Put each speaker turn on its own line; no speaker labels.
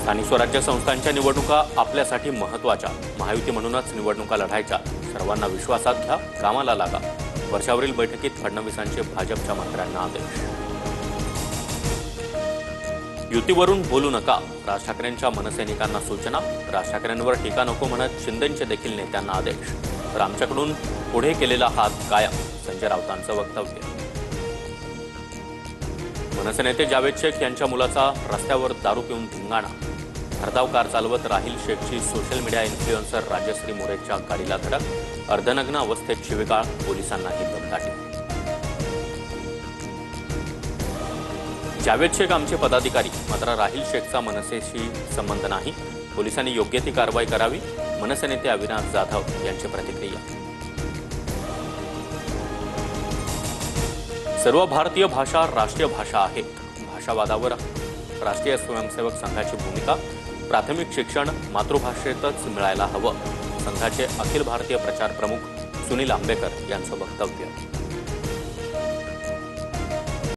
स्थानिक स्वराज्य संस्थांच्या निवडणुका आपल्यासाठी महत्त्वाच्या, महायुती म्हणूनच निवडणुका लढायच्या, सर्वांना विश्वासात घ्या, कामाला लागा. वर्षावरील बैठकीत फडणवीसांचे भाजपच्या मंत्र्यांना आदेश. युतीवरून बोलू नका, राज ठाकरेंच्या मनसैनिकांना सूचना. राज ठाकरेंवर टीका नको म्हणत शिंदेंचे देखील नेत्यांना आदेश. तर आमच्याकडून पुढे केलेला हात कायम, संजय राऊतांचं वक्तव्य. मनसे नेते जावेद शेख यांच्या मुलाचा रस्त्यावर दारू पिऊन धिंगाणा. भरधाव कार चालवत राहिल शेखची सोशल मीडिया इन्फ्लुएन्सर राजश्री मोरेच्या गाडीला धडक. अर्धनग्न अवस्थेत शिवीगाळ, पोलिसांनाही दमदाटी. जावेद शेख आमचे पदाधिकारी, मात्र राहिल शेखचा मनसेशी संबंध नाही. पोलिसांनी योग्य ती कारवाई करावी. मनसे नेते अविनाश जाधव यांची प्रतिक्रिया. सर्व भारतीय भाषा राष्ट्रीय भाषा आहेत. भाषावादावर राष्ट्रीय स्वयंसेवक संघाची भूमिका. प्राथमिक शिक्षण मातृभाषेतच मिळायला हवं. संघाचे अखिल भारतीय प्रचार प्रमुख सुनील आंबेकर यांचं वक्तव्य.